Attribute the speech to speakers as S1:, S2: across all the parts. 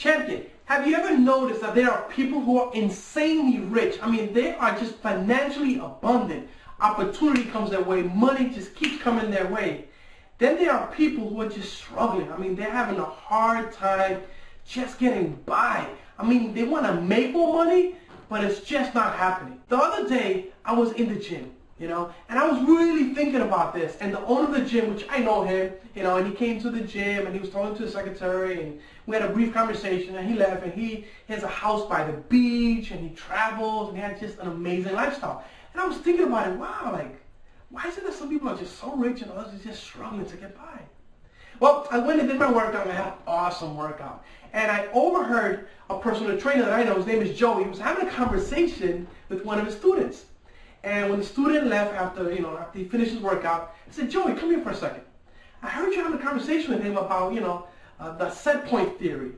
S1: champion. Have you ever noticed that there are people who are insanely rich? I mean, they are just financially abundant. Opportunity comes their way. Money just keeps coming their way. Then there are people who are just struggling. I mean, they're having a hard time just getting by. I mean, they want to make more money, but it's just not happening. The other day, I was in the gym, and I was really thinking about this. And the owner of the gym, which I know him, and he came to the gym and he was talking to the secretary and we had a brief conversation and he left and he has a house by the beach and he travels and he has just an amazing lifestyle. And I was thinking about it, wow, like, why is it that some people are just so rich and others are just struggling to get by? Well, I went and did my workout and I had an awesome workout. And I overheard a personal trainer that I know, his name is Joe. He was having a conversation with one of his students. And when the student left after he finished his workout, I said, Joey, come here for a second. I heard you having a conversation with him about, the set point theory.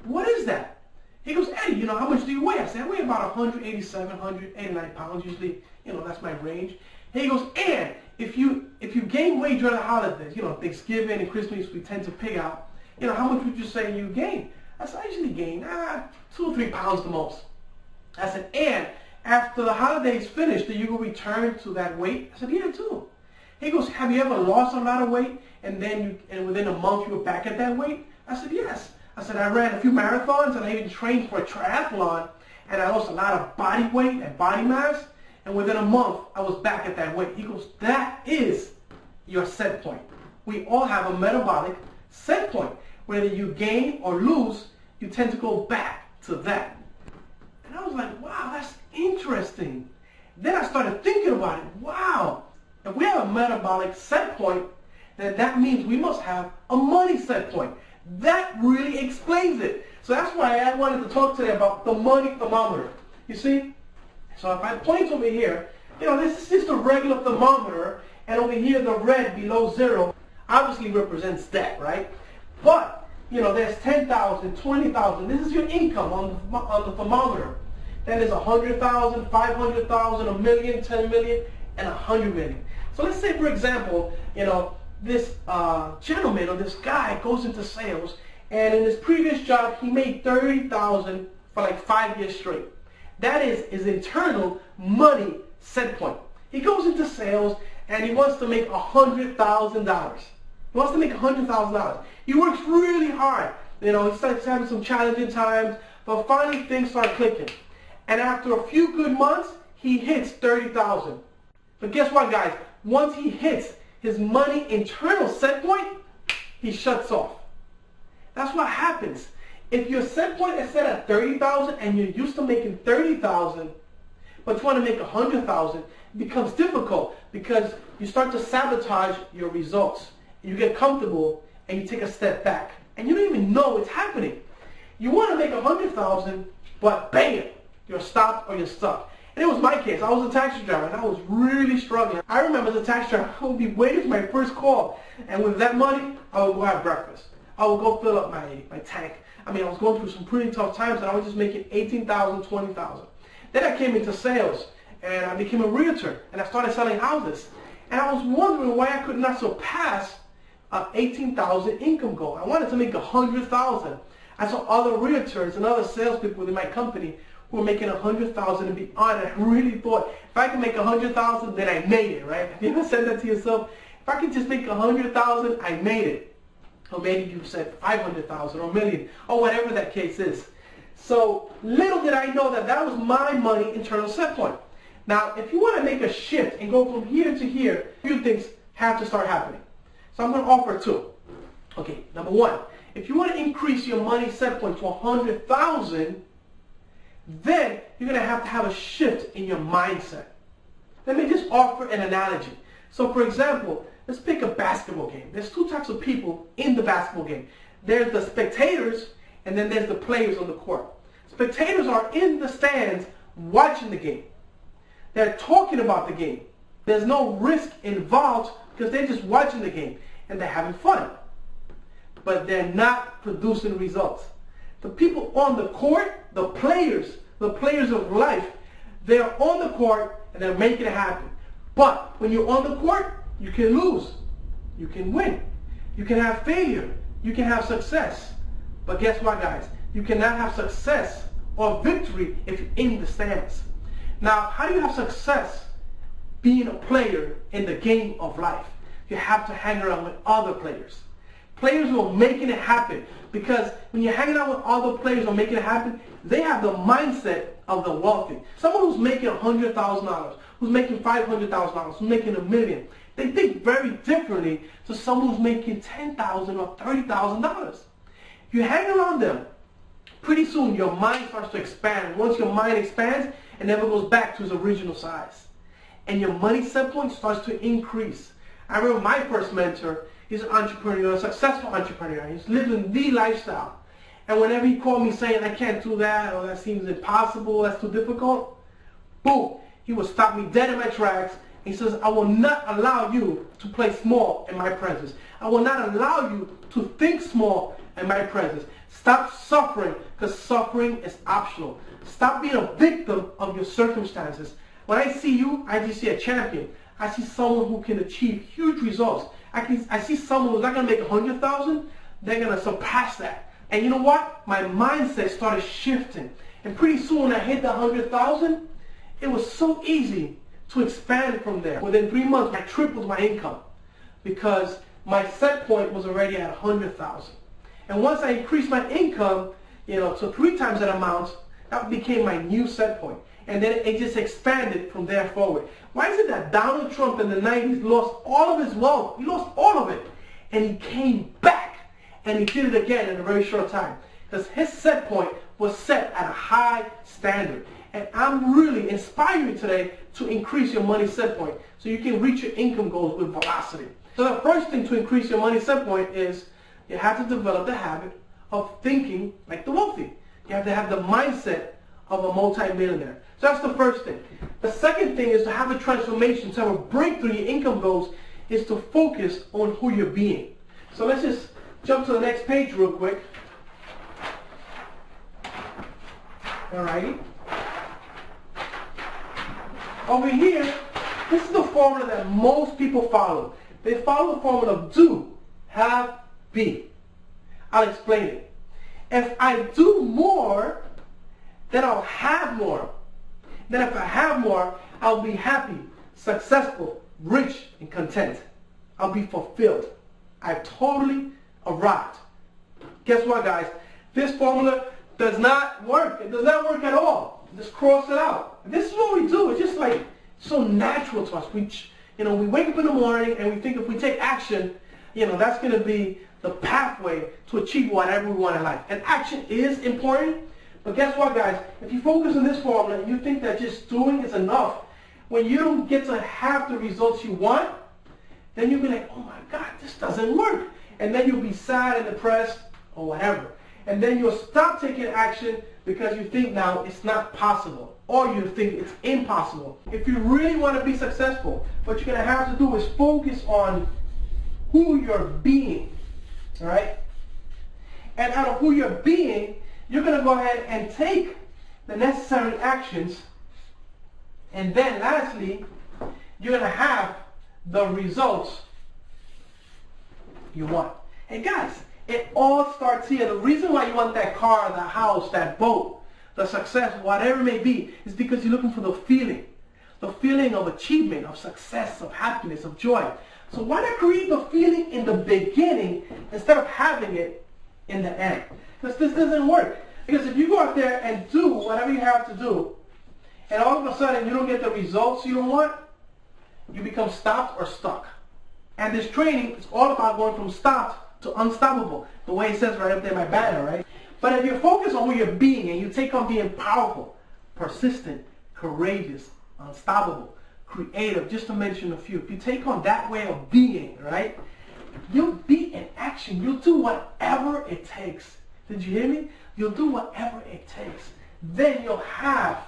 S1: What is that? He goes, Eddie, how much do you weigh? I said, I weigh about 187, 189 pounds usually. That's my range. He goes, and if you gain weight during the holidays, Thanksgiving and Christmas, we tend to pig out, how much would you say you gain? I said, I usually gain 2 or 3 pounds the most. I said, and after the holidays finish, do you return to that weight? I said, yeah, too. He goes, have you ever lost a lot of weight and within a month you were back at that weight? I said, yes. I said, I ran a few marathons and I even trained for a triathlon and I lost a lot of body weight and body mass. And within a month, I was back at that weight. He goes, that is your set point. We all have a metabolic set point. Whether you gain or lose, you tend to go back to that. And I was like, wow, that's interesting. Then I started thinking about it. Wow, if we have a metabolic set point, then that means we must have a money set point. That really explains it. So that's why I wanted to talk today about the money thermometer. You see? So if I point over here, this is just a regular thermometer, and over here the red below 0 obviously represents debt, right? But, there's 10,000, 20,000. This is your income on the thermometer. Then there's 100,000, 500,000, a million, 10 million, and 100 million. So let's say, for example, this gentleman or this guy goes into sales, and in his previous job he made 30,000 for like 5 years straight. That is his internal money set point. He goes into sales and he wants to make $100,000. He wants to make $100,000. He works really hard. He starts having some challenging times, but finally things start clicking. And after a few good months, he hits 30,000. But guess what, guys? Once he hits his money internal set point, he shuts off. That's what happens. If your set point is set at 30,000 and you're used to making 30,000, but you want to make 100,000, it becomes difficult because you start to sabotage your results. You get comfortable and you take a step back, and you don't even know it's happening. You want to make 100,000, but bam, you're stopped or you're stuck. And it was my case. I was a taxi driver and I was really struggling. I remember as a taxi driver, I would be waiting for my first call, and with that money, I would go have breakfast. I would go fill up my tank. I mean, I was going through some pretty tough times, and I was just making 18,000, 20,000. Then I came into sales, and I became a realtor, and I started selling houses. And I was wondering why I could not surpass an 18,000 income goal. I wanted to make 100,000. I saw other realtors and other salespeople within my company who were making 100,000 and beyond. And I really thought, if I can make 100,000, then I made it, right? Have you ever said that to yourself? If I can just make 100,000, I made it. Or maybe you said 500,000 or a million, or whatever that case is. So little did I know that that was my money internal set point. Now, if you want to make a shift and go from here to here, a few things have to start happening. So I'm going to offer 2. Okay, number 1, if you want to increase your money set point to 100,000, then you're going to have a shift in your mindset. Let me just offer an analogy. So for example, let's pick a basketball game. There's 2 types of people in the basketball game. There's the spectators, and then there's the players on the court. Spectators are in the stands watching the game. They're talking about the game. There's no risk involved because they're just watching the game and they're having fun. But they're not producing results. The people on the court, the players of life, they're on the court and they're making it happen. But when you're on the court, you can lose. You can win. You can have failure. You can have success. But guess what, guys? You cannot have success or victory if you're in the stands. Now, how do you have success being a player in the game of life? You have to hang around with other players. Players who are making it happen. Because when you're hanging out with other players who are making it happen, they have the mindset of the wealthy. Someone who's making $100,000, who's making $500,000, who's making $1 million, they think very differently to someone who's making $10,000 or $30,000. You hang around them, pretty soon your mind starts to expand. Once your mind expands, it never goes back to its original size. And your money set point starts to increase. I remember my first mentor, he's an entrepreneur, a successful entrepreneur. He's living the lifestyle. And whenever he called me saying, I can't do that, or that seems impossible, that's too difficult, boom, he would stop me dead in my tracks. He says, I will not allow you to play small in my presence. I will not allow you to think small in my presence. Stop suffering, because suffering is optional. Stop being a victim of your circumstances. When I see you, I just see a champion. I see someone who can achieve huge results. I see someone who's not going to make 100,000, they're going to surpass that. And you know what? My mindset started shifting. And pretty soon when I hit the 100,000, it was so easy to expand from there. Within 3 months, I tripled my income because my set point was already at 100,000. And once I increased my income, to 3 times that amount, that became my new set point. And then it just expanded from there forward. Why is it that Donald Trump in the 90s lost all of his wealth? He lost all of it. And he came back. And he did it again in a very short time. Because his set point was set at a high standard. And I'm really inspiring you today to increase your money set point so you can reach your income goals with velocity. So the first thing to increase your money set point is you have to develop the habit of thinking like the wealthy. You have to have the mindset of a multi-millionaire. So that's the first thing. The second thing is to have a transformation, to have a breakthrough in your income goals, is to focus on who you're being. So let's just jump to the next page real quick. Alrighty. Over here, this is the formula that most people follow. They follow the formula of do, have, be. I'll explain it. If I do more, then I'll have more. Then if I have more, I'll be happy, successful, rich, and content. I'll be fulfilled. I've totally arrived. Guess what, guys? This formula does not work. It does not work at all. Just cross it out. This is what we do. It's just like so natural to us. We wake up in the morning and we think if we take action, that's going to be the pathway to achieve whatever we want in life. And action is important. But guess what, guys? If you focus on this formula and you think that just doing is enough, when you don't get to have the results you want, then you'll be like, oh my God, this doesn't work. And then you'll be sad and depressed or whatever. And then you'll stop taking action because you think now it's not possible, or you think it's impossible. If you really want to be successful, what you're going to have to do is focus on who you're being, all right? And out of who you're being, you're going to go ahead and take the necessary actions, and then lastly, you're going to have the results you want. And guys, it all starts here. The reason why you want that car, that house, that boat, the success, whatever it may be, is because you're looking for the feeling of achievement, of success, of happiness, of joy. So why not create the feeling in the beginning instead of having it in the end? Because this doesn't work. Because if you go out there and do whatever you have to do, and all of a sudden you don't get the results you want, you become stopped or stuck. And this training is all about going from stopped to unstoppable, the way it says right up there in my banner, right? But if you focus on who you're being and you take on being powerful, persistent, courageous, unstoppable, creative, just to mention a few, if you take on that way of being, right, you'll be in action. You'll do whatever it takes. Did you hear me? You'll do whatever it takes. Then you'll have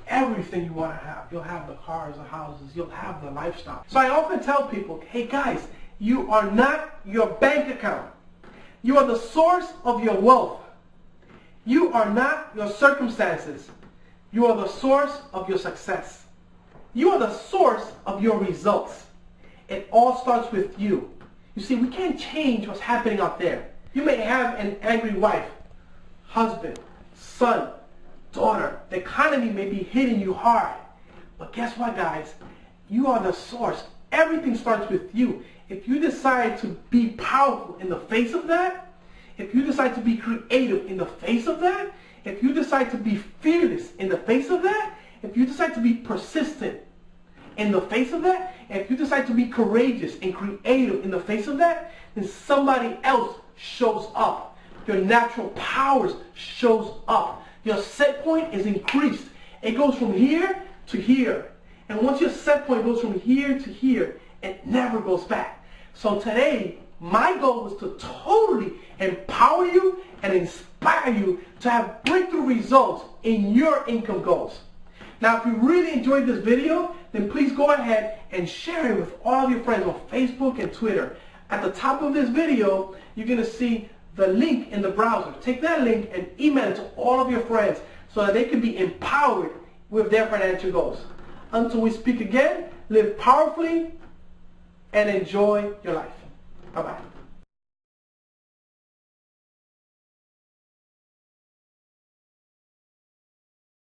S1: everything you want to have. You'll have the cars, the houses, you'll have the lifestyle. So I often tell people, hey guys, you are not your bank account. You are the source of your wealth. You are not your circumstances. You are the source of your success. You are the source of your results. It all starts with you. You see, we can't change what's happening out there. You may have an angry wife, husband, son, daughter. The economy may be hitting you hard. But guess what, guys? You are the source. Everything starts with you. If you decide to be powerful in the face of that, if you decide to be creative in the face of that, if you decide to be fearless in the face of that, if you decide to be persistent in the face of that, if you decide to be courageous and creative in the face of that, then somebody else shows up. Your natural powers shows up. Your set point is increased. It goes from here to here. And once your set point goes from here to here, it never goes back. So today, my goal is to totally empower you and inspire you to have breakthrough results in your income goals. Now, if you really enjoyed this video, then please go ahead and share it with all of your friends on Facebook and Twitter. At the top of this video, you're going to see the link in the browser. Take that link and email it to all of your friends so that they can be empowered with their financial goals. Until we speak again, live powerfully and enjoy your life. Bye-bye.